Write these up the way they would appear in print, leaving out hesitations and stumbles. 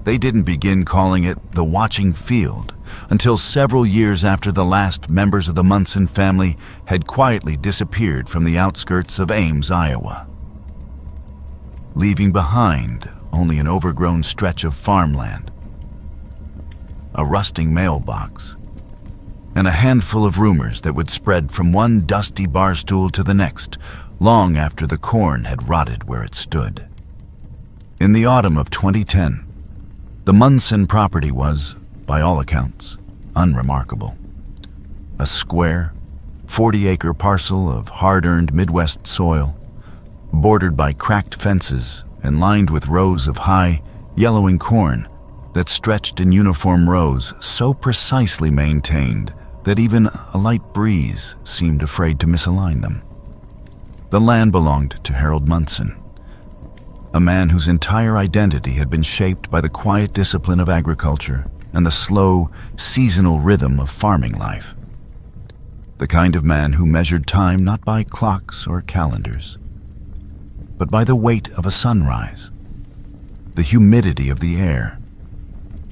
They didn't begin calling it the Watching Field until several years after the last members of the Munson family had quietly disappeared from the outskirts of Ames, Iowa, leaving behind only an overgrown stretch of farmland, a rusting mailbox, and a handful of rumors that would spread from one dusty barstool to the next long after the corn had rotted where it stood. In the autumn of 2010, the Munson property was, by all accounts, unremarkable. A square, 40-acre parcel of hard-earned Midwest soil, bordered by cracked fences and lined with rows of high, yellowing corn that stretched in uniform rows so precisely maintained that even a light breeze seemed afraid to misalign them. The land belonged to Harold Munson, a man whose entire identity had been shaped by the quiet discipline of agriculture and the slow, seasonal rhythm of farming life. The kind of man who measured time not by clocks or calendars, but by the weight of a sunrise, the humidity of the air,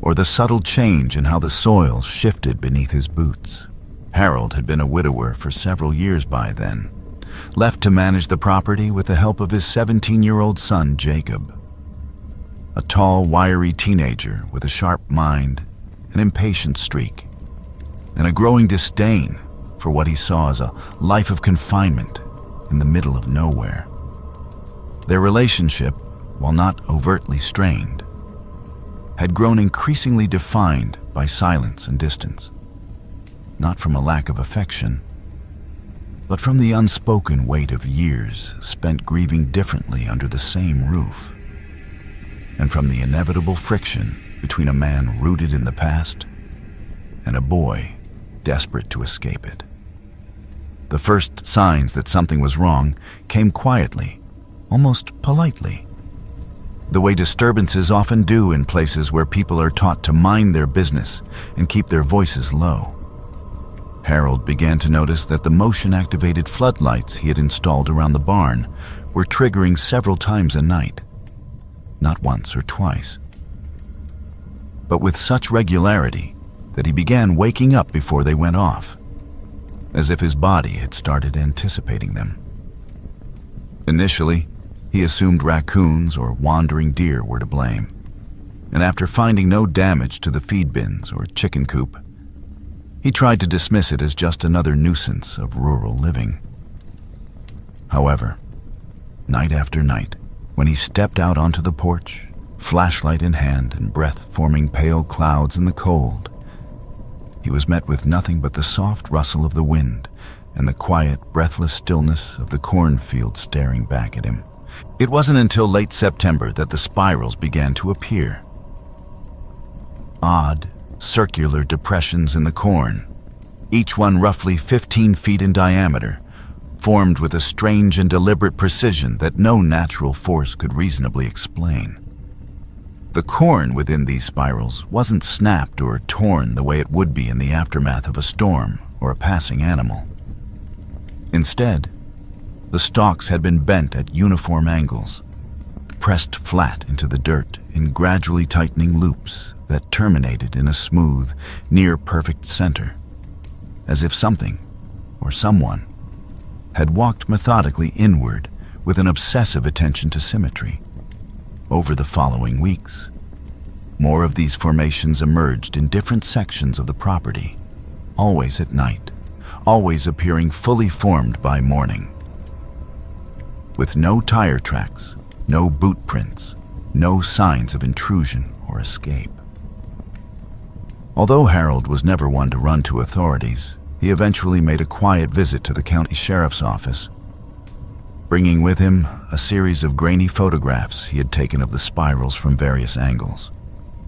or the subtle change in how the soil shifted beneath his boots. Harold had been a widower for several years by then, left to manage the property with the help of his 17-year-old son, Jacob. A tall, wiry teenager with a sharp mind, an impatient streak, and a growing disdain for what he saw as a life of confinement in the middle of nowhere. Their relationship, while not overtly strained, had grown increasingly defined by silence and distance, not from a lack of affection, but from the unspoken weight of years spent grieving differently under the same roof, and from the inevitable friction between a man rooted in the past and a boy desperate to escape it. The first signs that something was wrong came quietly, almost politely, the way disturbances often do in places where people are taught to mind their business and keep their voices low. Harold began to notice that the motion-activated floodlights he had installed around the barn were triggering several times a night, not once or twice, but with such regularity that he began waking up before they went off, as if his body had started anticipating them. Initially, he assumed raccoons or wandering deer were to blame, and after finding no damage to the feed bins or chicken coop, he tried to dismiss it as just another nuisance of rural living. However, night after night, when he stepped out onto the porch, flashlight in hand and breath forming pale clouds in the cold, he was met with nothing but the soft rustle of the wind and the quiet, breathless stillness of the cornfield staring back at him. It wasn't until late September that the spirals began to appear. Odd, circular depressions in the corn, each one roughly 15 feet in diameter, formed with a strange and deliberate precision that no natural force could reasonably explain. The corn within these spirals wasn't snapped or torn the way it would be in the aftermath of a storm or a passing animal. Instead, the stalks had been bent at uniform angles, pressed flat into the dirt in gradually tightening loops that terminated in a smooth, near-perfect center, as if something, or someone, had walked methodically inward with an obsessive attention to symmetry. Over the following weeks, more of these formations emerged in different sections of the property, always at night, always appearing fully formed by morning. With no tire tracks, no boot prints, no signs of intrusion or escape. Although Harold was never one to run to authorities, he eventually made a quiet visit to the county sheriff's office, bringing with him a series of grainy photographs he had taken of the spirals from various angles.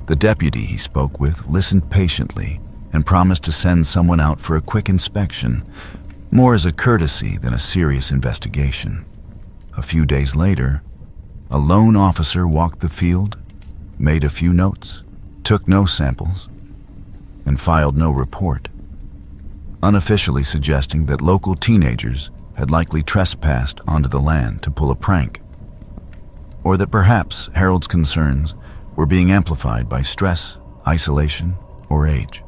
The deputy he spoke with listened patiently and promised to send someone out for a quick inspection, more as a courtesy than a serious investigation. A few days later, a lone officer walked the field, made a few notes, took no samples, and filed no report, unofficially suggesting that local teenagers had likely trespassed onto the land to pull a prank, or that perhaps Harold's concerns were being amplified by stress, isolation, or age.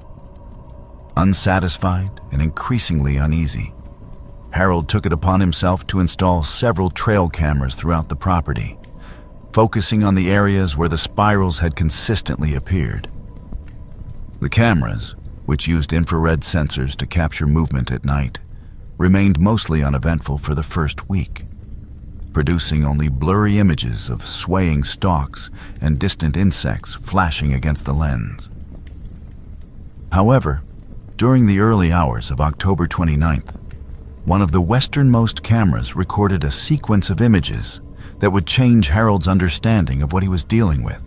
Unsatisfied and increasingly uneasy, Harold took it upon himself to install several trail cameras throughout the property, focusing on the areas where the spirals had consistently appeared. The cameras, which used infrared sensors to capture movement at night, remained mostly uneventful for the first week, producing only blurry images of swaying stalks and distant insects flashing against the lens. However, during the early hours of October 29th, one of the westernmost cameras recorded a sequence of images that would change Harold's understanding of what he was dealing with,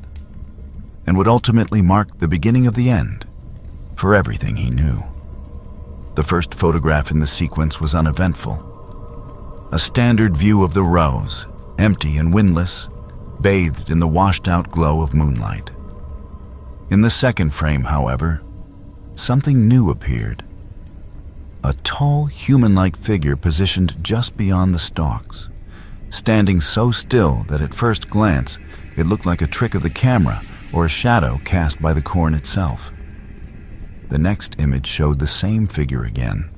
and would ultimately mark the beginning of the end for everything he knew. The first photograph in the sequence was uneventful. A standard view of the Rose, empty and windless, bathed in the washed-out glow of moonlight. In the second frame, however, something new appeared. A tall, human-like figure positioned just beyond the stalks, standing so still that at first glance it looked like a trick of the camera or a shadow cast by the corn itself. The next image showed the same figure again,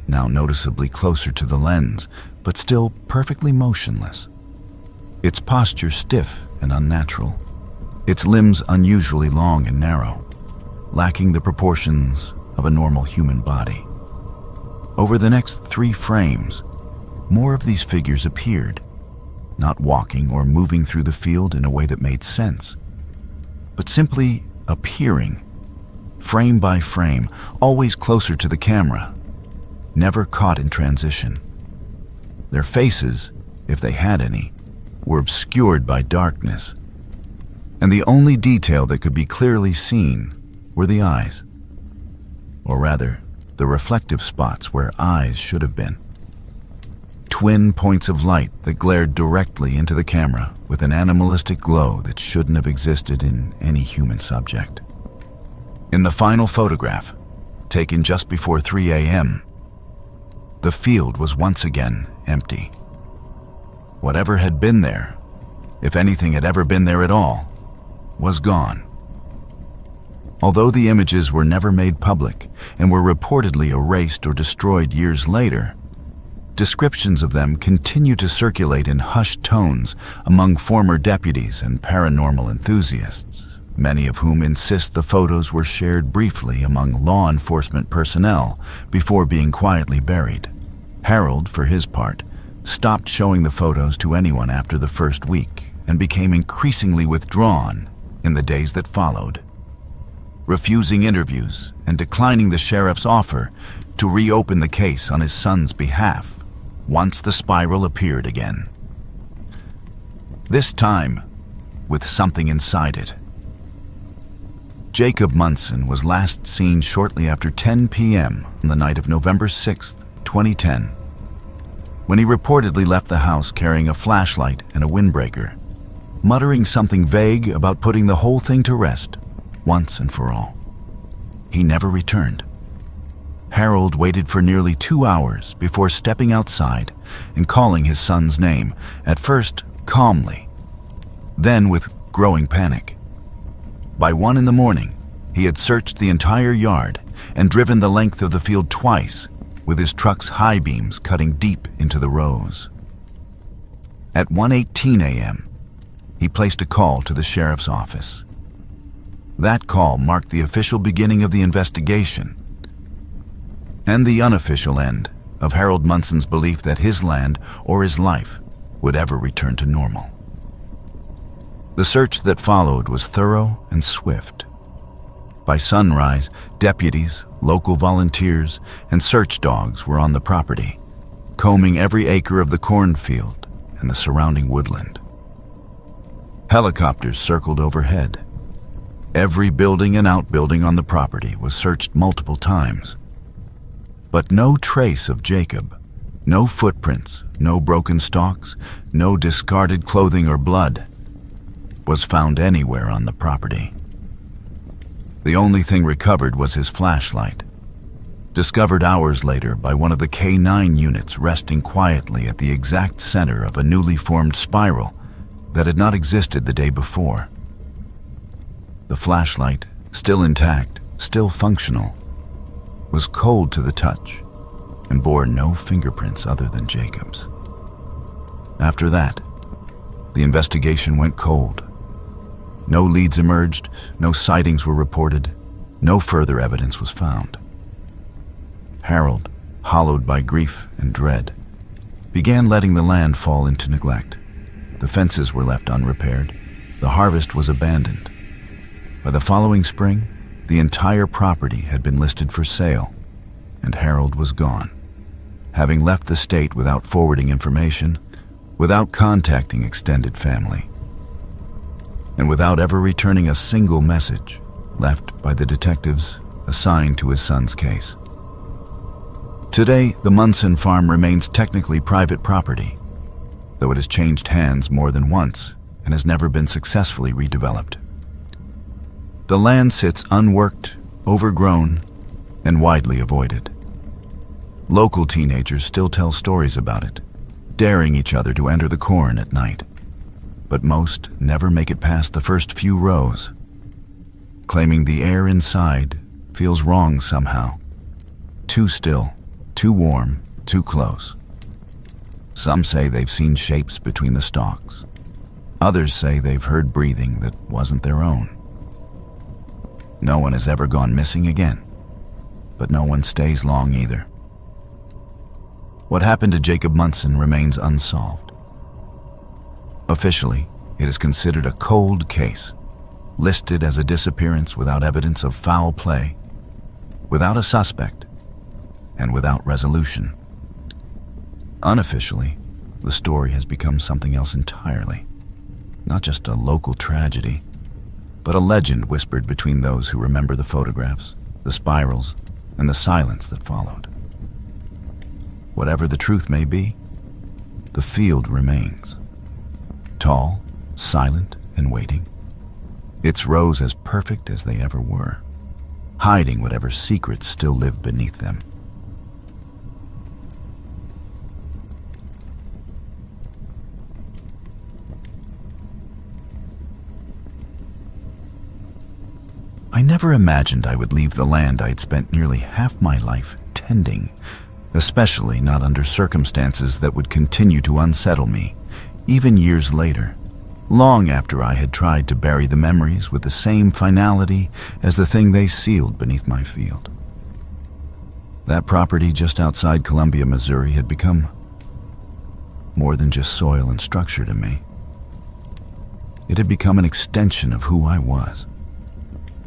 now noticeably closer to the lens, but still perfectly motionless. Its posture stiff and unnatural, its limbs unusually long and narrow, lacking the proportions of a normal human body. Over the next 3 frames, more of these figures appeared, not walking or moving through the field in a way that made sense, but simply appearing, frame by frame, always closer to the camera, never caught in transition. Their faces, if they had any, were obscured by darkness, and the only detail that could be clearly seen were the eyes, or rather, the reflective spots where eyes should have been. Twin points of light that glared directly into the camera with an animalistic glow that shouldn't have existed in any human subject. In the final photograph, taken just before 3 a.m., the field was once again empty. Whatever had been there, if anything had ever been there at all, was gone. Although the images were never made public and were reportedly erased or destroyed years later, descriptions of them continue to circulate in hushed tones among former deputies and paranormal enthusiasts, many of whom insist the photos were shared briefly among law enforcement personnel before being quietly buried. Harold, for his part, stopped showing the photos to anyone after the first week and became increasingly withdrawn in the days that followed, refusing interviews and declining the sheriff's offer to reopen the case on his son's behalf once the spiral appeared again. This time, with something inside it. Jacob Munson was last seen shortly after 10 p.m. on the night of November 6th, 2010, when he reportedly left the house carrying a flashlight and a windbreaker, muttering something vague about putting the whole thing to rest once and for all. He never returned. Harold waited for nearly 2 hours before stepping outside and calling his son's name, at first calmly, then with growing panic. By 1 a.m, he had searched the entire yard and driven the length of the field twice, with his truck's high beams cutting deep into the rows. At 1:18 a.m., he placed a call to the sheriff's office. That call marked the official beginning of the investigation and the unofficial end of Harold Munson's belief that his land or his life would ever return to normal. The search that followed was thorough and swift. By sunrise, deputies, local volunteers, and search dogs were on the property, combing every acre of the cornfield and the surrounding woodland. Helicopters circled overhead. Every building and outbuilding on the property was searched multiple times. But no trace of Jacob, no footprints, no broken stalks, no discarded clothing or blood was found anywhere on the property. The only thing recovered was his flashlight, discovered hours later by one of the K9 units resting quietly at the exact center of a newly formed spiral that had not existed the day before. The flashlight, still intact, still functional, was cold to the touch and bore no fingerprints other than Jacob's. After that, the investigation went cold. No leads emerged, no sightings were reported, no further evidence was found. Harold, hollowed by grief and dread, began letting the land fall into neglect. The fences were left unrepaired. The harvest was abandoned. By the following spring, the entire property had been listed for sale, and Harold was gone, having left the state without forwarding information, without contacting extended family, and without ever returning a single message left by the detectives assigned to his son's case. Today, the Munson farm remains technically private property, though it has changed hands more than once and has never been successfully redeveloped. The land sits unworked, overgrown, and widely avoided. Local teenagers still tell stories about it, daring each other to enter the corn at night, but most never make it past the first few rows, claiming the air inside feels wrong somehow, too still, too warm, too close. Some say they've seen shapes between the stalks. Others say they've heard breathing that wasn't their own. No one has ever gone missing again, but no one stays long either. What happened to Jacob Munson remains unsolved. Officially, it is considered a cold case, listed as a disappearance without evidence of foul play, without a suspect, and without resolution. Unofficially, the story has become something else entirely. Not just a local tragedy, but a legend whispered between those who remember the photographs, the spirals, and the silence that followed. Whatever the truth may be, the field remains. Tall, silent, and waiting. Its rows as perfect as they ever were, hiding whatever secrets still live beneath them. I never imagined I would leave the land I had spent nearly half my life tending, especially not under circumstances that would continue to unsettle me, even years later, long after I had tried to bury the memories with the same finality as the thing they sealed beneath my field. That property just outside Columbia, Missouri had become more than just soil and structure to me. It had become an extension of who I was,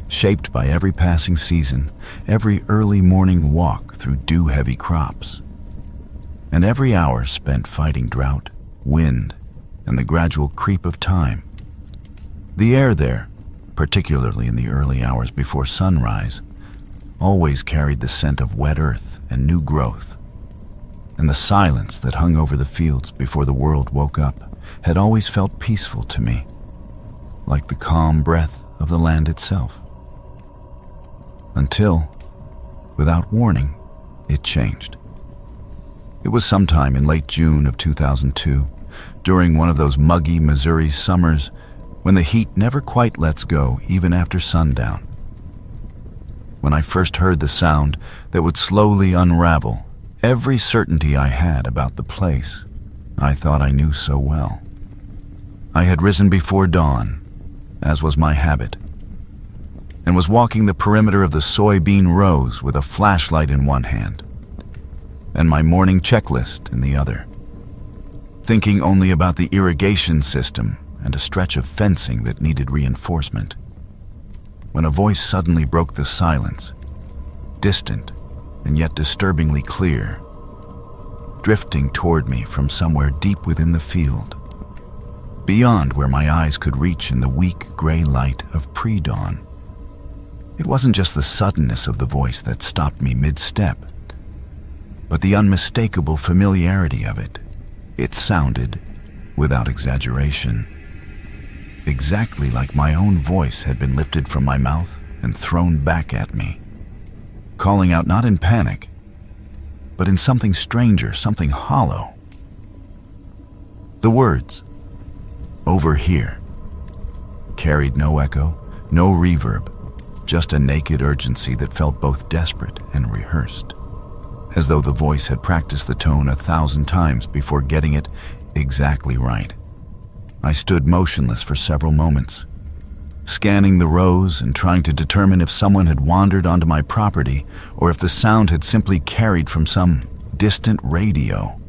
shaped by every passing season, every early morning walk through dew-heavy crops, and every hour spent fighting drought, wind, and the gradual creep of time. The air there, particularly in the early hours before sunrise, always carried the scent of wet earth and new growth, and the silence that hung over the fields before the world woke up had always felt peaceful to me, like the calm breath of the land itself. Until, without warning, it changed. It was sometime in late June of 2002, during one of those muggy Missouri summers when the heat never quite lets go even after sundown. When I first heard the sound that would slowly unravel every certainty I had about the place I thought I knew so well. I had risen before dawn, as was my habit, and was walking the perimeter of the soybean rows with a flashlight in one hand and my morning checklist in the other, thinking only about the irrigation system and a stretch of fencing that needed reinforcement, when a voice suddenly broke the silence, distant and yet disturbingly clear, drifting toward me from somewhere deep within the field, beyond where my eyes could reach in the weak gray light of pre-dawn. It wasn't just the suddenness of the voice that stopped me mid-step, but the unmistakable familiarity of it. It sounded, without exaggeration, exactly like my own voice had been lifted from my mouth and thrown back at me, calling out not in panic, but in something stranger, something hollow. The words, "over here," carried no echo, No reverb, just a naked urgency that felt both desperate and rehearsed, as though the voice had practiced the tone 1,000 times before getting it exactly right. I stood motionless for several moments, scanning the rows and trying to determine if someone had wandered onto my property or if the sound had simply carried from some distant radio.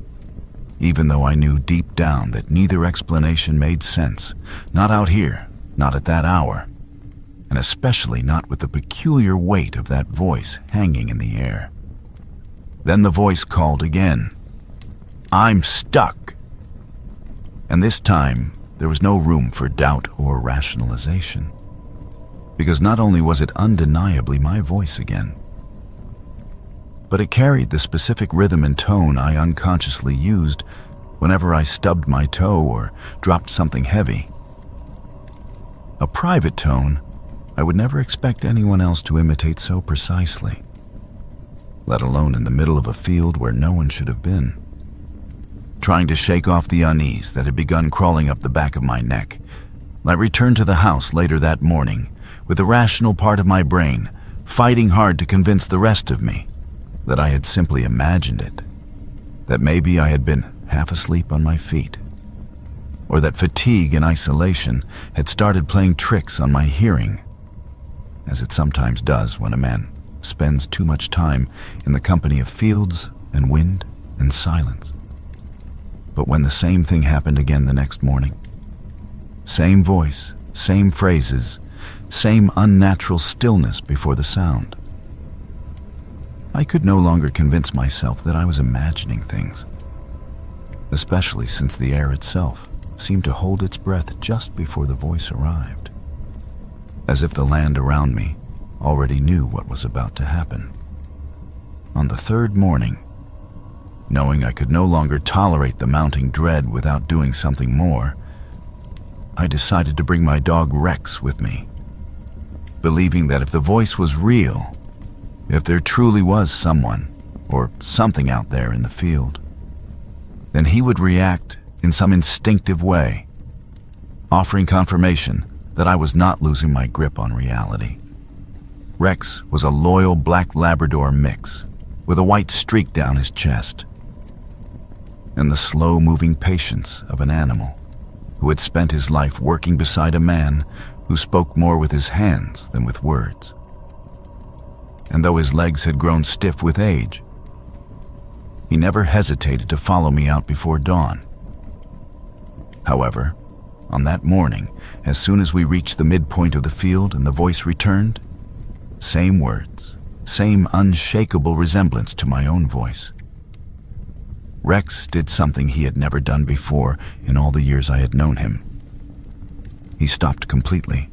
Even though I knew deep down that neither explanation made sense, not out here, not at that hour, and especially not with the peculiar weight of that voice hanging in the air. Then the voice called again. "I'm stuck." And this time, there was no room for doubt or rationalization, because not only was it undeniably my voice again, but it carried the specific rhythm and tone I unconsciously used whenever I stubbed my toe or dropped something heavy. A private tone I would never expect anyone else to imitate so precisely, let alone in the middle of a field where no one should have been. Trying to shake off the unease that had begun crawling up the back of my neck, I returned to the house later that morning with the rational part of my brain fighting hard to convince the rest of me that I had simply imagined it, that maybe I had been half asleep on my feet, or that fatigue and isolation had started playing tricks on my hearing, as it sometimes does when a man spends too much time in the company of fields and wind and silence. But when the same thing happened again the next morning, same voice, same phrases, same unnatural stillness before the sound, I could no longer convince myself that I was imagining things, especially since the air itself seemed to hold its breath just before the voice arrived, as if the land around me already knew what was about to happen. On the third morning, knowing I could no longer tolerate the mounting dread without doing something more, I decided to bring my dog Rex with me, believing that if the voice was real, if there truly was someone or something out there in the field, then he would react in some instinctive way, offering confirmation that I was not losing my grip on reality. Rex was a loyal black Labrador mix with a white streak down his chest, and the slow-moving patience of an animal who had spent his life working beside a man who spoke more with his hands than with words. And though his legs had grown stiff with age, he never hesitated to follow me out before dawn. However, on that morning, as soon as we reached the midpoint of the field and the voice returned, same words, same unshakable resemblance to my own voice. Rex did something he had never done before in all the years I had known him. He stopped completely,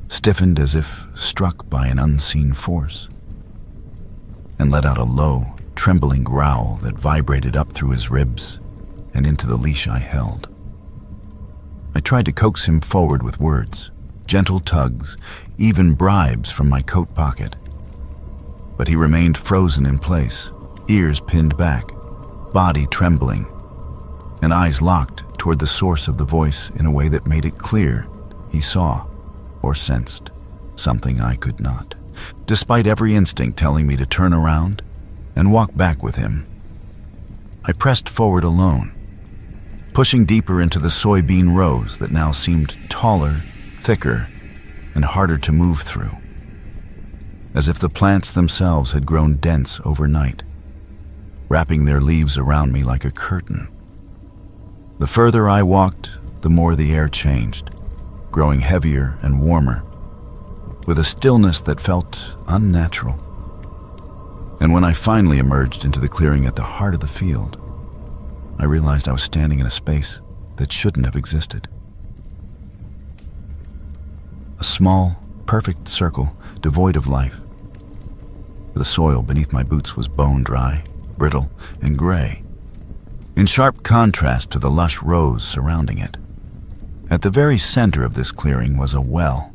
stiffened as if struck by an unseen force, and let out a low, trembling growl that vibrated up through his ribs and into the leash I held. I tried to coax him forward with words, gentle tugs, even bribes from my coat pocket, but he remained frozen in place, ears pinned back, body trembling, and eyes locked toward the source of the voice in a way that made it clear he saw or sensed something I could not, despite every instinct telling me to turn around and walk back with him. I pressed forward alone, pushing deeper into the soybean rows that now seemed taller, thicker, and harder to move through, as if the plants themselves had grown dense overnight, wrapping their leaves around me like a curtain. The further I walked, the more the air changed, growing heavier and warmer, with a stillness that felt unnatural. And when I finally emerged into the clearing at the heart of the field, I realized I was standing in a space that shouldn't have existed. A small, perfect circle devoid of life. The soil beneath my boots was bone-dry, brittle, and gray, in sharp contrast to the lush rows surrounding it. At the very center of this clearing was a well,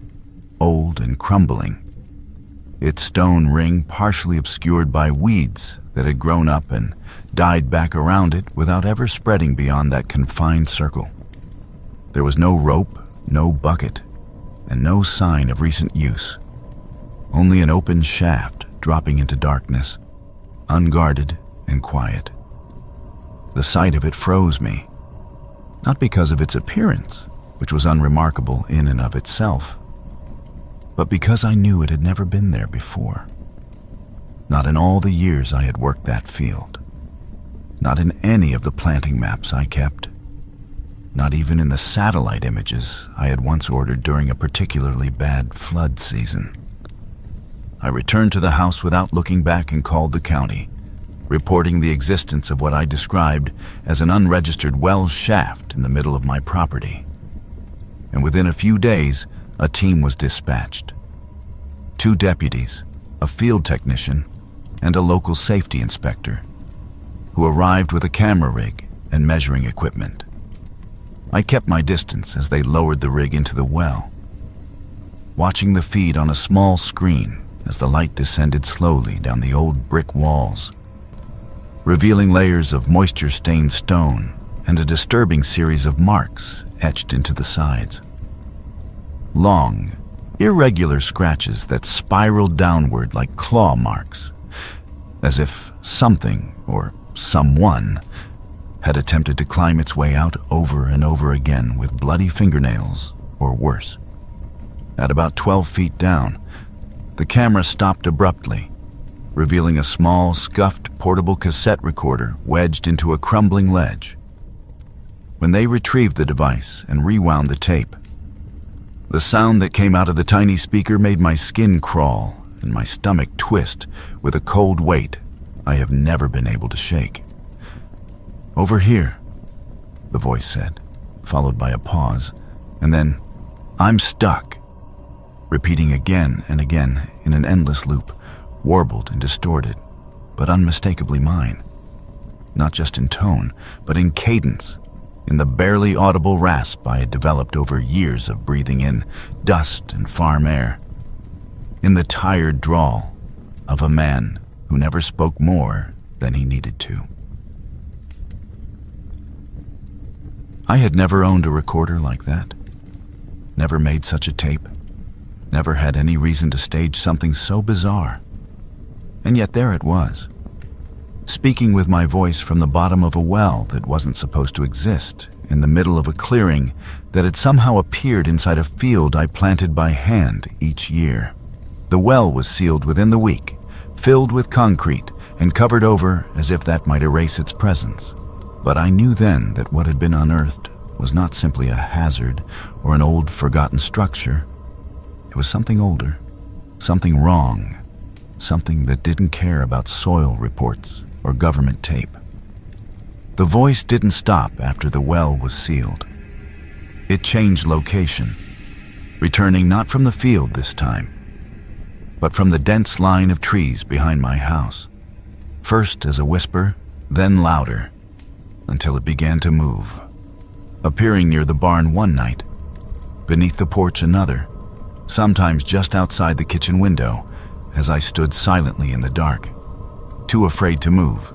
old and crumbling, its stone ring partially obscured by weeds that had grown up and died back around it without ever spreading beyond that confined circle. There was no rope, no bucket, and no sign of recent use. Only an open shaft dropping into darkness, unguarded and quiet. The sight of it froze me, not because of its appearance, which was unremarkable in and of itself, but because I knew it had never been there before. Not in all the years I had worked that field. Not in any of the planting maps I kept. Not even in the satellite images I had once ordered during a particularly bad flood season. I returned to the house without looking back and called the county, reporting the existence of what I described as an unregistered well shaft in the middle of my property. And within a few days, a team was dispatched. 2 deputies, a field technician, and a local safety inspector, who arrived with a camera rig and measuring equipment. I kept my distance as they lowered the rig into the well, watching the feed on a small screen as the light descended slowly down the old brick walls, revealing layers of moisture-stained stone and a disturbing series of marks etched into the sides. Long, irregular scratches that spiraled downward like claw marks, as if something or someone had attempted to climb its way out over and over again with bloody fingernails or worse. At about 12 feet down, the camera stopped abruptly, revealing a small, scuffed portable cassette recorder wedged into a crumbling ledge. When they retrieved the device and rewound the tape, the sound that came out of the tiny speaker made my skin crawl and my stomach twist with a cold weight I have never been able to shake. "Over here," the voice said, followed by a pause, and then, "I'm stuck," repeating again and again in an endless loop, warbled and distorted, but unmistakably mine. Not just in tone, but in cadence, in the barely audible rasp I had developed over years of breathing in dust and farm air, in the tired drawl of a man who never spoke more than he needed to. I had never owned a recorder like that, never made such a tape, never had any reason to stage something so bizarre. And yet there it was, speaking with my voice from the bottom of a well that wasn't supposed to exist, in the middle of a clearing that had somehow appeared inside a field I planted by hand each year. The well was sealed within the week, filled with concrete and covered over as if that might erase its presence. But I knew then that what had been unearthed was not simply a hazard or an old forgotten structure. It was something older, something wrong, something that didn't care about soil reports or government tape. The voice didn't stop after the well was sealed. It changed location, returning not from the field this time, but from the dense line of trees behind my house. First as a whisper, then louder, until it began to move, appearing near the barn one night, beneath the porch another, sometimes just outside the kitchen window as I stood silently in the dark, too afraid to move,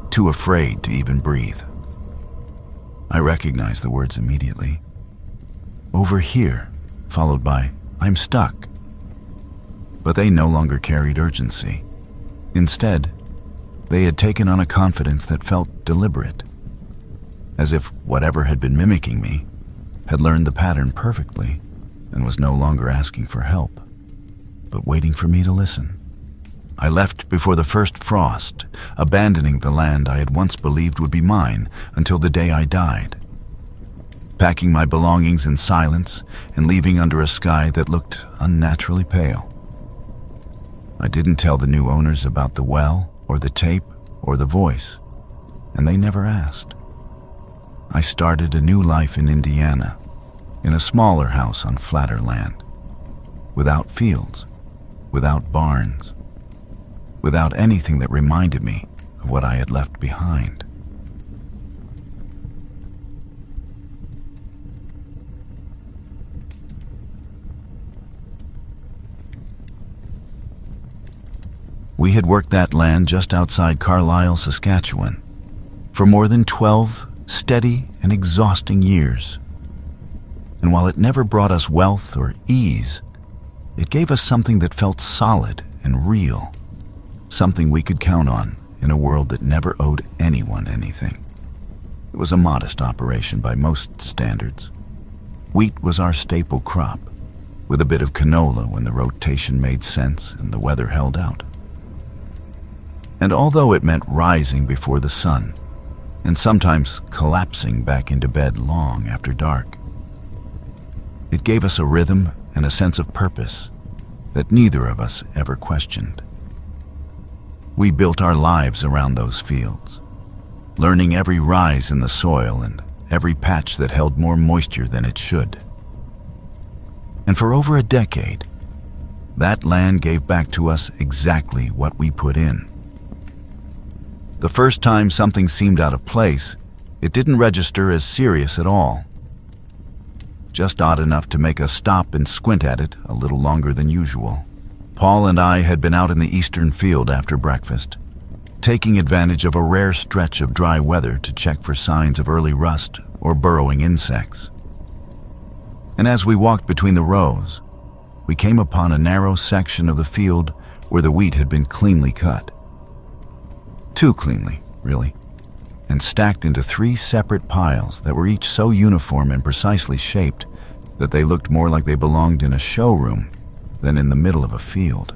too afraid to even breathe. I recognized the words immediately. "Over here," followed by, "I'm stuck." But they no longer carried urgency. Instead, they had taken on a confidence that felt deliberate, as if whatever had been mimicking me had learned the pattern perfectly and was no longer asking for help, but waiting for me to listen. I left before the first frost, abandoning the land I had once believed would be mine until the day I died, packing my belongings in silence and leaving under a sky that looked unnaturally pale. I didn't tell the new owners about the well or the tape or the voice, and they never asked. I started a new life in Indiana, in a smaller house on flatter land, without fields, without barns, without anything that reminded me of what I had left behind. We had worked that land just outside Carlisle, Saskatchewan, for more than 12 steady and exhausting years. And while it never brought us wealth or ease, it gave us something that felt solid and real, something we could count on in a world that never owed anyone anything. It was a modest operation by most standards. Wheat was our staple crop, with a bit of canola when the rotation made sense and the weather held out. And although it meant rising before the sun, and sometimes collapsing back into bed long after dark, it gave us a rhythm and a sense of purpose that neither of us ever questioned. We built our lives around those fields, learning every rise in the soil and every patch that held more moisture than it should. And for over a decade, that land gave back to us exactly what we put in. The first time something seemed out of place, it didn't register as serious at all. Just odd enough to make us stop and squint at it a little longer than usual. Paul and I had been out in the eastern field after breakfast, taking advantage of a rare stretch of dry weather to check for signs of early rust or burrowing insects. And as we walked between the rows, we came upon a narrow section of the field where the wheat had been cleanly cut. Too cleanly, really, and stacked into 3 separate piles that were each so uniform and precisely shaped that they looked more like they belonged in a showroom than in the middle of a field.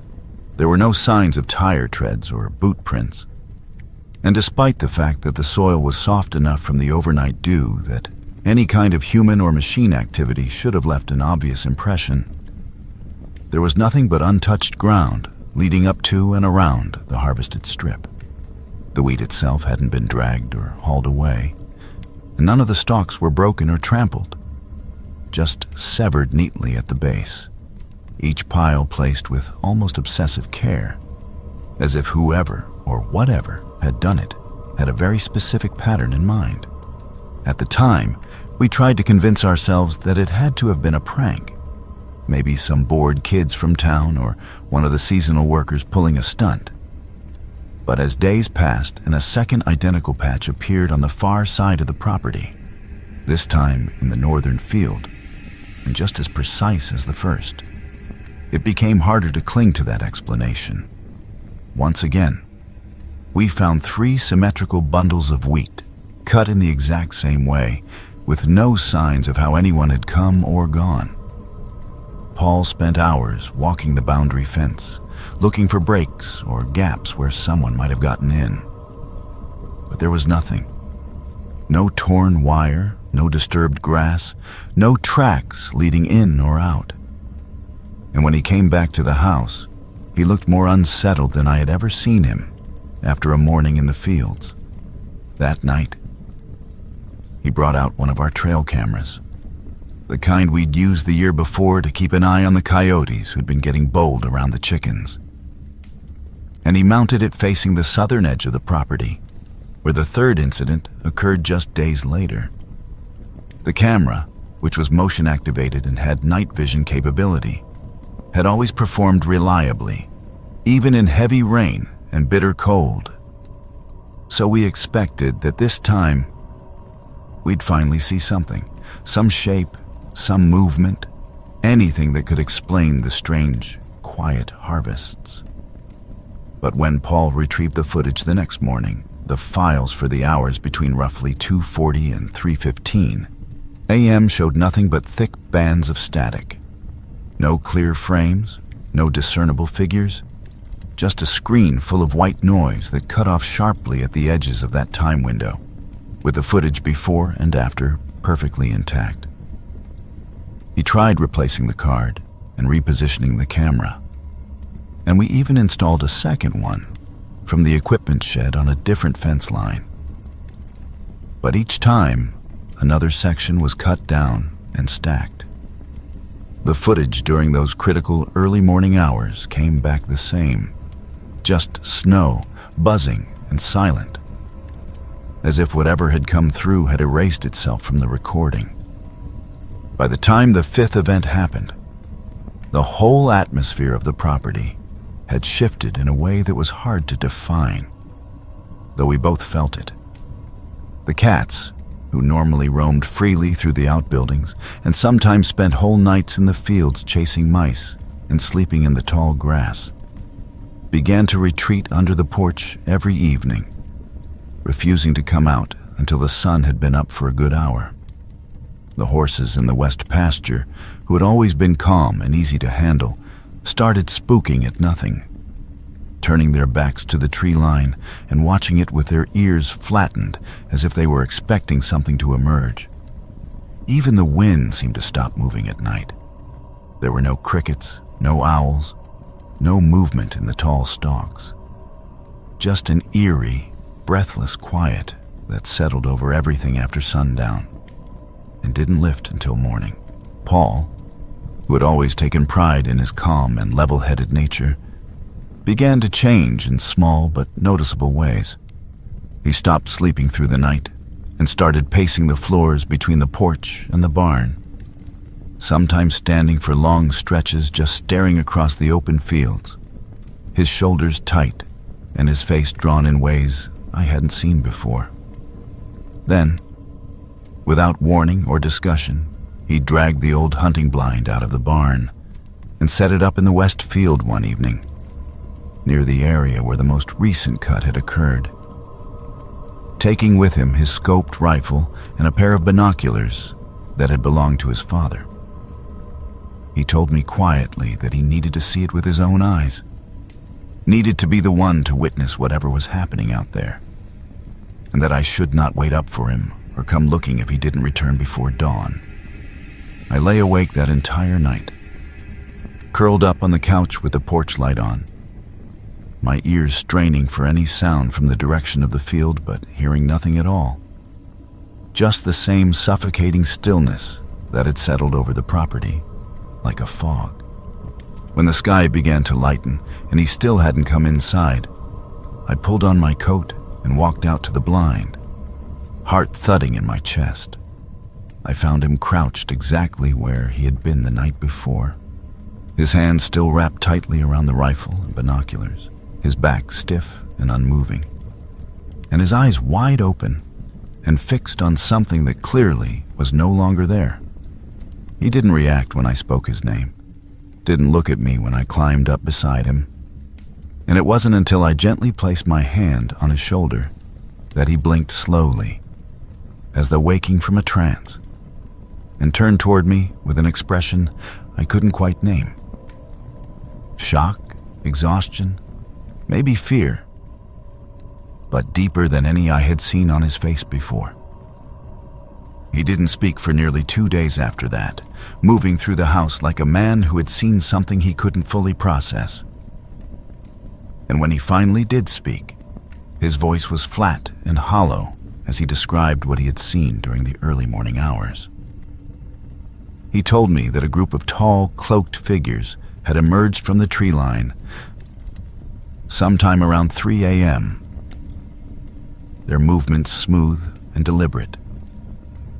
There were no signs of tire treads or boot prints, and despite the fact that the soil was soft enough from the overnight dew that any kind of human or machine activity should have left an obvious impression, there was nothing but untouched ground leading up to and around the harvested strip. The wheat itself hadn't been dragged or hauled away, and none of the stalks were broken or trampled, just severed neatly at the base, each pile placed with almost obsessive care, as if whoever or whatever had done it had a very specific pattern in mind. At the time, we tried to convince ourselves that it had to have been a prank, maybe some bored kids from town or one of the seasonal workers pulling a stunt. But as days passed and a second identical patch appeared on the far side of the property, this time in the northern field, and just as precise as the first, it became harder to cling to that explanation. Once again, we found 3 symmetrical bundles of wheat, cut in the exact same way, with no signs of how anyone had come or gone. Paul spent hours walking the boundary fence, looking for breaks or gaps where someone might have gotten in. But there was nothing. No torn wire, no disturbed grass, no tracks leading in or out. And when he came back to the house, he looked more unsettled than I had ever seen him after a morning in the fields. That night, he brought out one of our trail cameras, the kind we'd used the year before to keep an eye on the coyotes who'd been getting bold around the chickens. And he mounted it facing the southern edge of the property, where the third incident occurred just days later. The camera, which was motion activated and had night vision capability, had always performed reliably, even in heavy rain and bitter cold. So we expected that this time we'd finally see something, some shape, some movement, anything that could explain the strange, quiet harvests. But when Paul retrieved the footage the next morning, the files for the hours between roughly 2:40 and 3:15 a.m. showed nothing but thick bands of static. No clear frames, no discernible figures, just a screen full of white noise that cut off sharply at the edges of that time window, with the footage before and after perfectly intact. He tried replacing the card and repositioning the camera, and we even installed a second one from the equipment shed on a different fence line. But each time, another section was cut down and stacked. The footage during those critical early morning hours came back the same, just snow, buzzing, and silent, as if whatever had come through had erased itself from the recording. By the time the 5th event happened, the whole atmosphere of the property had shifted in a way that was hard to define, though we both felt it. The cats, who normally roamed freely through the outbuildings and sometimes spent whole nights in the fields chasing mice and sleeping in the tall grass, began to retreat under the porch every evening, refusing to come out until the sun had been up for a good hour. The horses in the west pasture, who had always been calm and easy to handle, started spooking at nothing, turning their backs to the tree line and watching it with their ears flattened as if they were expecting something to emerge. Even the wind seemed to stop moving at night. There were no crickets, no owls, no movement in the tall stalks. Just an eerie, breathless quiet that settled over everything after sundown and didn't lift until morning. Paul, who had always taken pride in his calm and level-headed nature, began to change in small but noticeable ways. He stopped sleeping through the night and started pacing the floors between the porch and the barn, sometimes standing for long stretches just staring across the open fields, his shoulders tight and his face drawn in ways I hadn't seen before. Then, without warning or discussion, he dragged the old hunting blind out of the barn and set it up in the west field one evening, near the area where the most recent cut had occurred, taking with him his scoped rifle and a pair of binoculars that had belonged to his father. He told me quietly that he needed to see it with his own eyes, needed to be the one to witness whatever was happening out there, and that I should not wait up for him or come looking if he didn't return before dawn. I lay awake that entire night, curled up on the couch with the porch light on, my ears straining for any sound from the direction of the field, but hearing nothing at all. Just the same suffocating stillness that had settled over the property, like a fog. When the sky began to lighten and he still hadn't come inside, I pulled on my coat and walked out to the blind, heart thudding in my chest. I found him crouched exactly where he had been the night before, his hands still wrapped tightly around the rifle and binoculars, his back stiff and unmoving, and his eyes wide open and fixed on something that clearly was no longer there. He didn't react when I spoke his name, didn't look at me when I climbed up beside him, and it wasn't until I gently placed my hand on his shoulder that he blinked slowly, as though waking from a trance, and turned toward me with an expression I couldn't quite name. Shock, exhaustion, maybe fear, but deeper than any I had seen on his face before. He didn't speak for nearly 2 days after that, moving through the house like a man who had seen something he couldn't fully process. And when he finally did speak, his voice was flat and hollow as he described what he had seen during the early morning hours. He told me that a group of tall, cloaked figures had emerged from the tree line sometime around 3 a.m., their movements smooth and deliberate,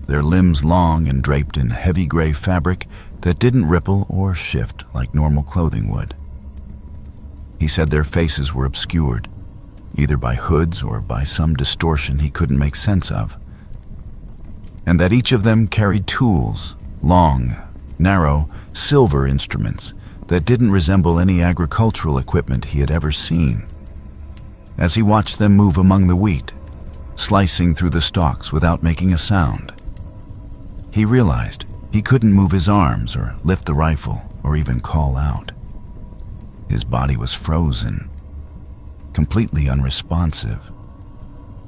their limbs long and draped in heavy gray fabric that didn't ripple or shift like normal clothing would. He said their faces were obscured, either by hoods or by some distortion he couldn't make sense of, and that each of them carried tools, long, narrow, silver instruments that didn't resemble any agricultural equipment he had ever seen. As he watched them move among the wheat, slicing through the stalks without making a sound, he realized he couldn't move his arms or lift the rifle or even call out. His body was frozen, completely unresponsive,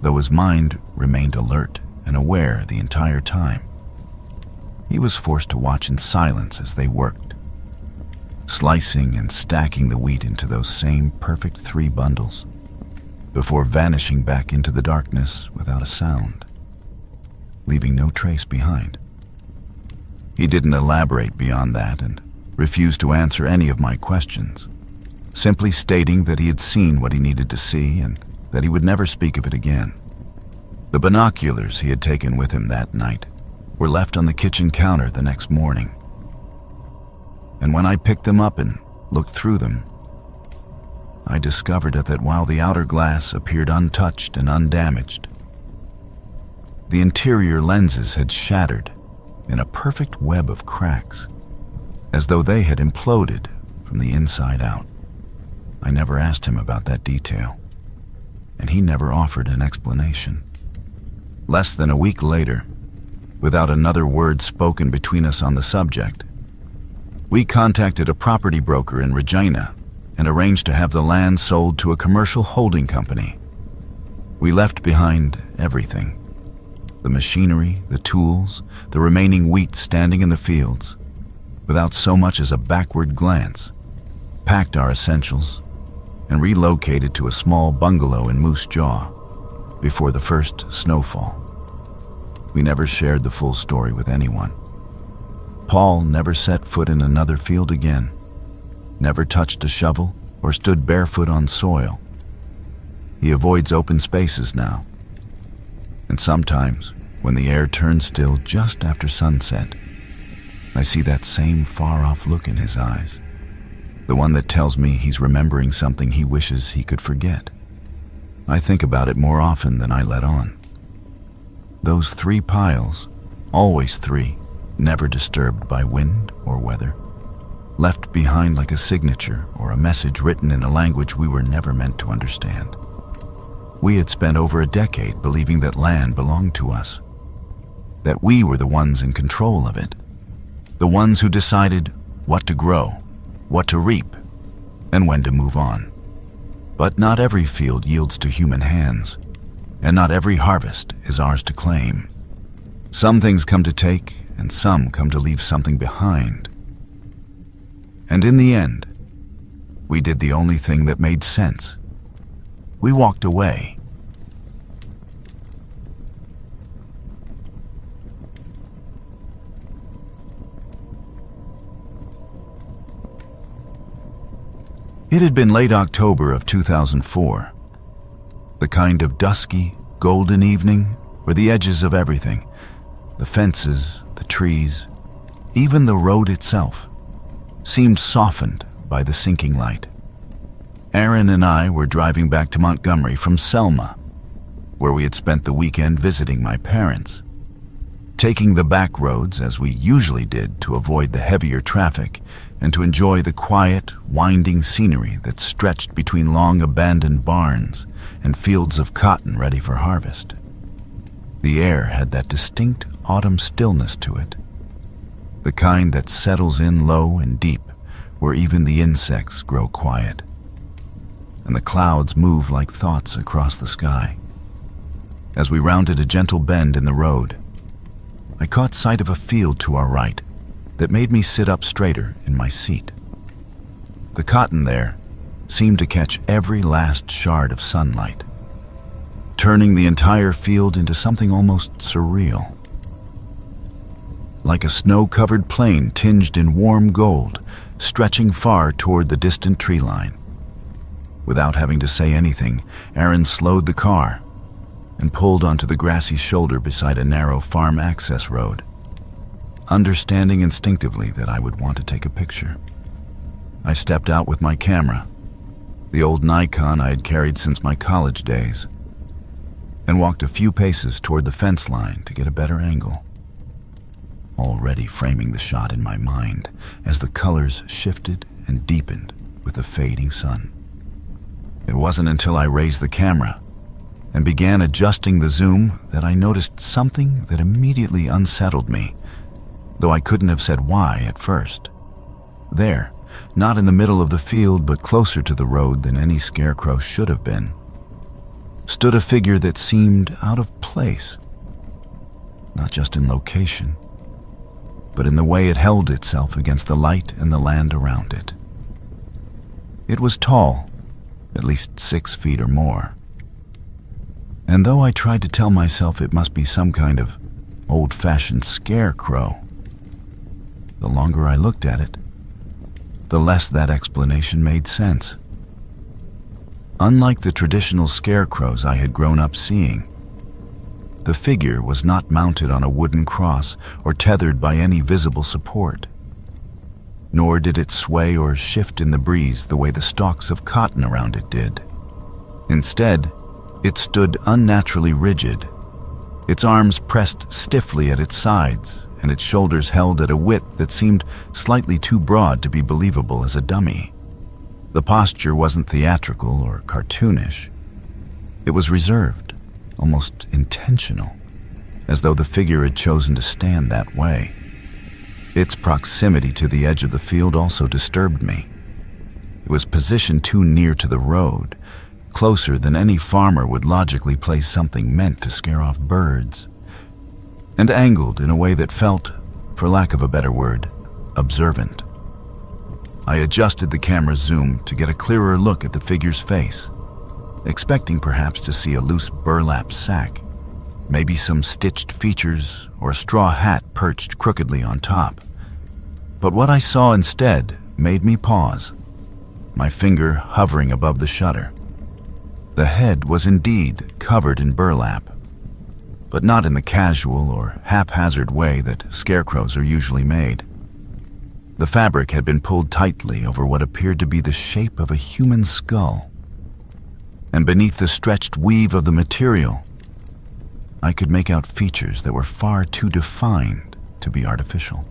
though his mind remained alert and aware the entire time. He was forced to watch in silence as they worked, slicing and stacking the wheat into those same perfect 3 bundles, before vanishing back into the darkness without a sound, leaving no trace behind. He didn't elaborate beyond that and refused to answer any of my questions, simply stating that he had seen what he needed to see and that he would never speak of it again. The binoculars he had taken with him that night were left on the kitchen counter the next morning, and when I picked them up and looked through them, I discovered that while the outer glass appeared untouched and undamaged, The interior lenses had shattered in a perfect web of cracks, as though they had imploded from the inside out. I never asked him about that detail, and he never offered an explanation. Less than a week later, without another word spoken between us on the subject, we contacted a property broker in Regina and arranged to have the land sold to a commercial holding company. We left behind everything: the machinery, the tools, the remaining wheat standing in the fields, without so much as a backward glance, packed our essentials, and relocated to a small bungalow in Moose Jaw before the first snowfall. We never shared the full story with anyone. Paul never set foot in another field again, never touched a shovel or stood barefoot on soil. He avoids open spaces now, and sometimes, when the air turns still just after sunset, I see that same far-off look in his eyes, the one that tells me he's remembering something he wishes he could forget. I think about it more often than I let on. Those 3 piles, always 3, never disturbed by wind or weather, left behind like a signature or a message written in a language we were never meant to understand. We had spent over a decade believing that land belonged to us, that we were the ones in control of it, the ones who decided what to grow, what to reap, and when to move on. But not every field yields to human hands, and not every harvest is ours to claim. Some things come to take, and some come to leave something behind. And in the end, we did the only thing that made sense. We walked away. It had been late October of 2004, the kind of dusky, golden evening where the edges of everything, the fences, the trees, even the road itself, seemed softened by the sinking light. Aaron and I were driving back to Montgomery from Selma, where we had spent the weekend visiting my parents. Taking the back roads as we usually did to avoid the heavier traffic and to enjoy the quiet, winding scenery that stretched between long abandoned barns and fields of cotton ready for harvest. The air had that distinct autumn stillness to it, the kind that settles in low and deep where even the insects grow quiet, and the clouds move like thoughts across the sky. As we rounded a gentle bend in the road, I caught sight of a field to our right that made me sit up straighter in my seat. The cotton there seemed to catch every last shard of sunlight, turning the entire field into something almost surreal. Like a snow-covered plain tinged in warm gold, stretching far toward the distant tree line. Without having to say anything, Aaron slowed the car and pulled onto the grassy shoulder beside a narrow farm access road, understanding instinctively that I would want to take a picture. I stepped out with my camera, the old Nikon I had carried since my college days, and walked a few paces toward the fence line to get a better angle, already framing the shot in my mind as the colors shifted and deepened with the fading sun. It wasn't until I raised the camera and began adjusting the zoom that I noticed something that immediately unsettled me, though I couldn't have said why at first. There, not in the middle of the field but closer to the road than any scarecrow should have been, stood a figure that seemed out of place, not just in location, but in the way it held itself against the light and the land around it. It was tall, at least 6 feet or more, and though I tried to tell myself it must be some kind of old-fashioned scarecrow, the longer I looked at it, the less that explanation made sense. Unlike the traditional scarecrows I had grown up seeing, the figure was not mounted on a wooden cross or tethered by any visible support, nor did it sway or shift in the breeze the way the stalks of cotton around it did. Instead, it stood unnaturally rigid, its arms pressed stiffly at its sides, and its shoulders held at a width that seemed slightly too broad to be believable as a dummy. The posture wasn't theatrical or cartoonish. It was reserved, almost intentional, as though the figure had chosen to stand that way. Its proximity to the edge of the field also disturbed me. It was positioned too near to the road, closer than any farmer would logically place something meant to scare off birds, and angled in a way that felt, for lack of a better word, observant. I adjusted the camera's zoom to get a clearer look at the figure's face, expecting perhaps to see a loose burlap sack, maybe some stitched features or a straw hat perched crookedly on top. But what I saw instead made me pause, my finger hovering above the shutter. The head was indeed covered in burlap, but not in the casual or haphazard way that scarecrows are usually made. The fabric had been pulled tightly over what appeared to be the shape of a human skull, and beneath the stretched weave of the material, I could make out features that were far too defined to be artificial.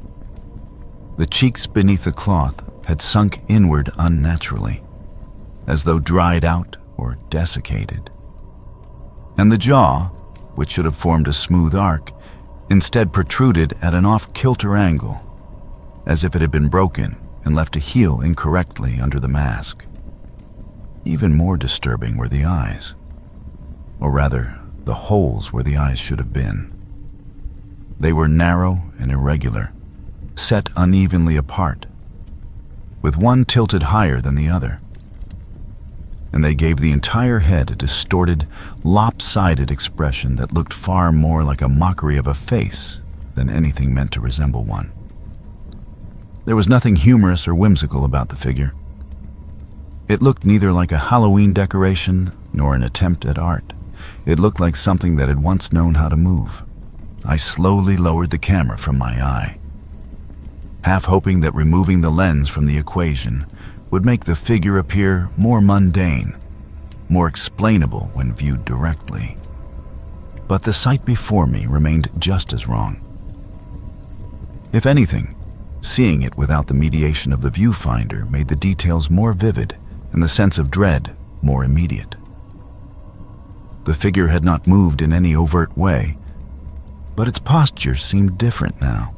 The cheeks beneath the cloth had sunk inward unnaturally, as though dried out or desiccated. And the jaw, which should have formed a smooth arc, instead protruded at an off-kilter angle, as if it had been broken and left to heal incorrectly under the mask. Even more disturbing were the eyes, or rather, the holes where the eyes should have been. They were narrow and irregular, set unevenly apart, with one tilted higher than the other, and they gave the entire head a distorted, lopsided expression that looked far more like a mockery of a face than anything meant to resemble one. There was nothing humorous or whimsical about the figure. It looked neither like a Halloween decoration nor an attempt at art. It looked like something that had once known how to move. I slowly lowered the camera from my eye, half hoping that removing the lens from the equation would make the figure appear more mundane, more explainable when viewed directly. But the sight before me remained just as wrong. If anything, seeing it without the mediation of the viewfinder made the details more vivid and the sense of dread more immediate. The figure had not moved in any overt way, but its posture seemed different now,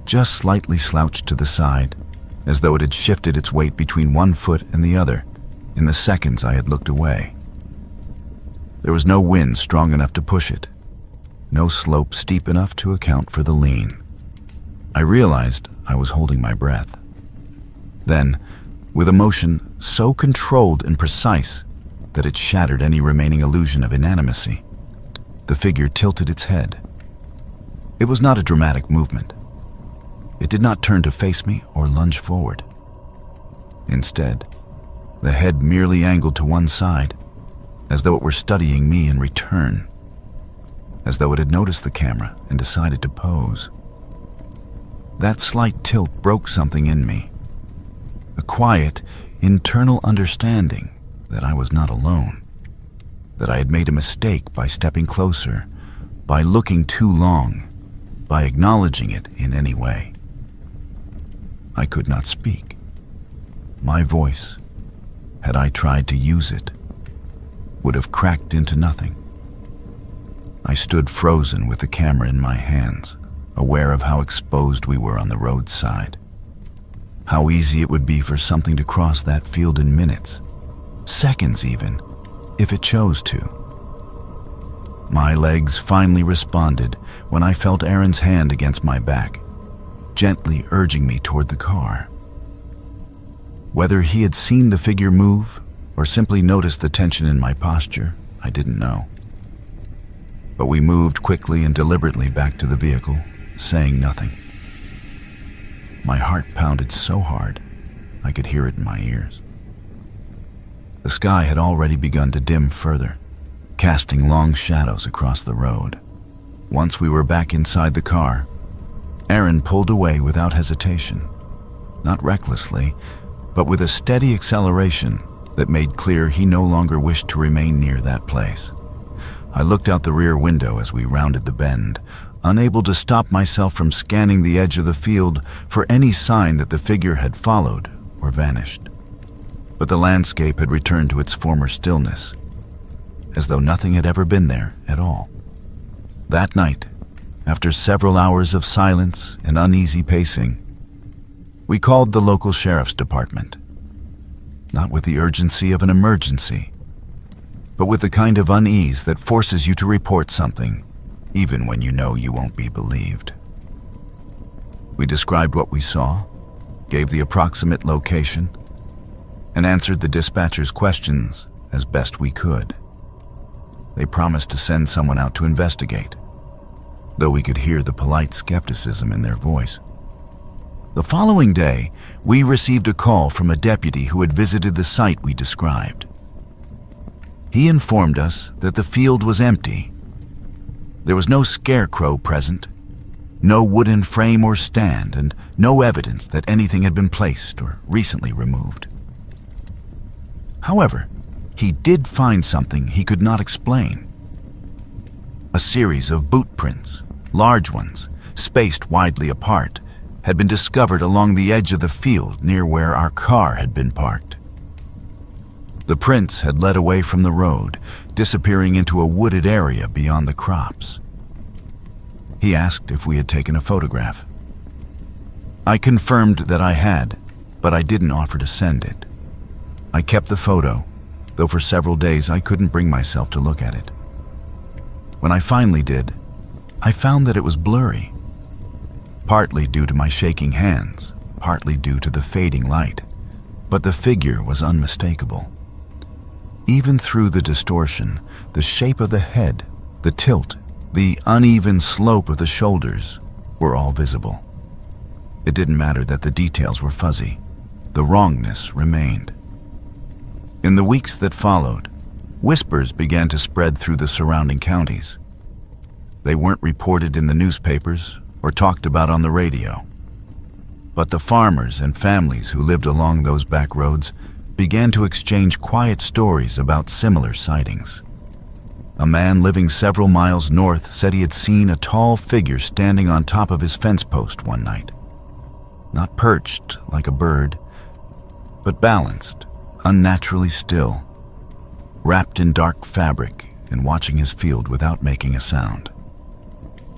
just slightly slouched to the side, as though it had shifted its weight between one foot and the other in the seconds I had looked away. There was no wind strong enough to push it, no slope steep enough to account for the lean. I realized I was holding my breath. Then, with a motion so controlled and precise that it shattered any remaining illusion of inanimacy, the figure tilted its head. It was not a dramatic movement. It did not turn to face me or lunge forward. Instead, the head merely angled to one side, as though it were studying me in return, as though it had noticed the camera and decided to pose. That slight tilt broke something in me, a quiet, internal understanding that I was not alone, that I had made a mistake by stepping closer, by looking too long, by acknowledging it in any way. I could not speak. My voice, had I tried to use it, would have cracked into nothing. I stood frozen with the camera in my hands, aware of how exposed we were on the roadside, how easy it would be for something to cross that field in minutes, seconds even, if it chose to. My legs finally responded when I felt Aaron's hand against my back, gently urging me toward the car. Whether he had seen the figure move or simply noticed the tension in my posture, I didn't know. But we moved quickly and deliberately back to the vehicle, saying nothing. My heart pounded so hard, I could hear it in my ears. The sky had already begun to dim further, casting long shadows across the road. Once we were back inside the car, Aaron pulled away without hesitation, not recklessly, but with a steady acceleration that made clear he no longer wished to remain near that place. I looked out the rear window as we rounded the bend, unable to stop myself from scanning the edge of the field for any sign that the figure had followed or vanished. But the landscape had returned to its former stillness, as though nothing had ever been there at all. That night, after several hours of silence and uneasy pacing, we called the local sheriff's department, not with the urgency of an emergency, but with the kind of unease that forces you to report something, even when you know you won't be believed. We described what we saw, gave the approximate location, and answered the dispatcher's questions as best we could. They promised to send someone out to investigate, though we could hear the polite skepticism in their voice. The following day, we received a call from a deputy who had visited the site we described. He informed us that the field was empty. There was no scarecrow present, no wooden frame or stand, and no evidence that anything had been placed or recently removed. However, he did find something he could not explain. A series of boot prints, large ones, spaced widely apart, had been discovered along the edge of the field near where our car had been parked. The prints had led away from the road, disappearing into a wooded area beyond the crops. He asked if we had taken a photograph. I confirmed that I had, but I didn't offer to send it. I kept the photo, though for several days I couldn't bring myself to look at it. When I finally did, I found that it was blurry, partly due to my shaking hands, partly due to the fading light, but the figure was unmistakable. Even through the distortion, the shape of the head, the tilt, the uneven slope of the shoulders were all visible. It didn't matter that the details were fuzzy. The wrongness remained. In the weeks that followed, whispers began to spread through the surrounding counties. They weren't reported in the newspapers or talked about on the radio. But the farmers and families who lived along those back roads began to exchange quiet stories about similar sightings. A man living several miles north said he had seen a tall figure standing on top of his fence post one night. Not perched like a bird, but balanced, unnaturally still, wrapped in dark fabric and watching his field without making a sound.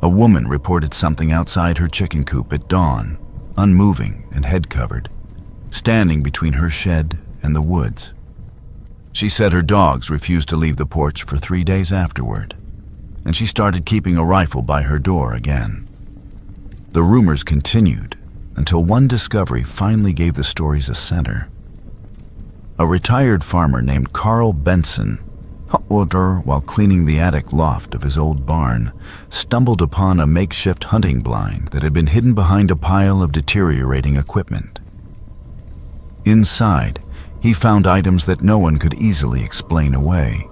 A woman reported something outside her chicken coop at dawn, unmoving and head covered, standing between her shed and the woods. She said her dogs refused to leave the porch for 3 days afterward, and she started keeping a rifle by her door again. The rumors continued until one discovery finally gave the stories a center. A retired farmer named Carl Benson, while cleaning the attic loft of his old barn, stumbled upon a makeshift hunting blind that had been hidden behind a pile of deteriorating equipment. Inside, he found items that no one could easily explain away.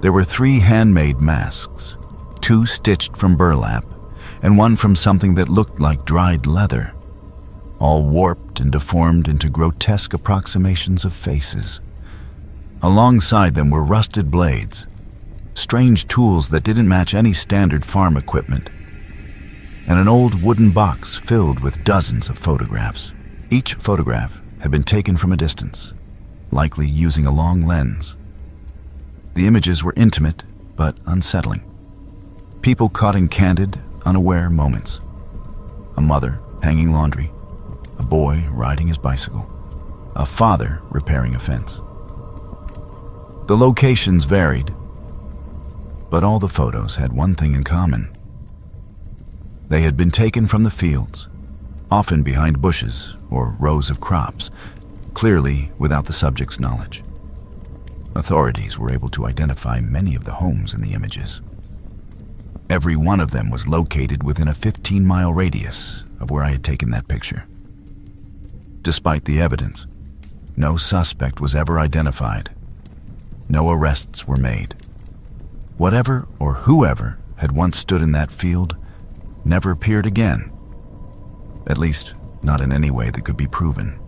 There were 3 handmade masks, 2 stitched from burlap, and one from something that looked like dried leather, all warped and deformed into grotesque approximations of faces. Alongside them were rusted blades, strange tools that didn't match any standard farm equipment, and an old wooden box filled with dozens of photographs. Each photograph had been taken from a distance, likely using a long lens. The images were intimate but unsettling. People caught in candid, unaware moments. A mother hanging laundry, a boy riding his bicycle, a father repairing a fence. The locations varied, but all the photos had one thing in common. They had been taken from the fields, often behind bushes or rows of crops, clearly without the subject's knowledge. Authorities were able to identify many of the homes in the images. Every one of them was located within a 15-mile radius of where I had taken that picture. Despite the evidence, no suspect was ever identified. No arrests were made. Whatever or whoever had once stood in that field never appeared again. At least, not in any way that could be proven.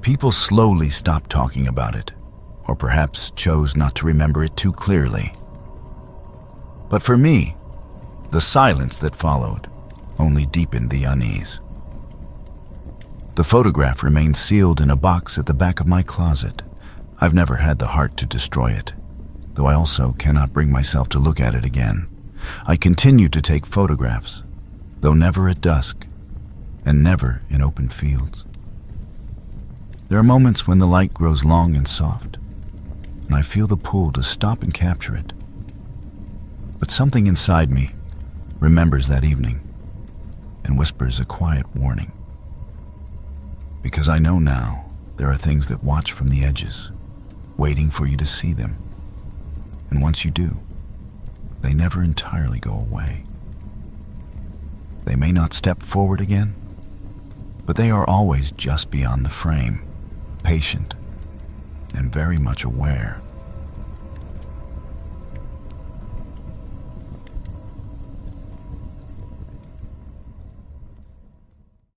People slowly stopped talking about it, or perhaps chose not to remember it too clearly. But for me, the silence that followed only deepened the unease. The photograph remains sealed in a box at the back of my closet. I've never had the heart to destroy it, though I also cannot bring myself to look at it again. I continue to take photographs, though never at dusk, and never in open fields. There are moments when the light grows long and soft, and I feel the pull to stop and capture it. But something inside me remembers that evening and whispers a quiet warning. Because I know now there are things that watch from the edges, waiting for you to see them. And once you do, they never entirely go away. They may not step forward again, but they are always just beyond the frame, patient and very much aware.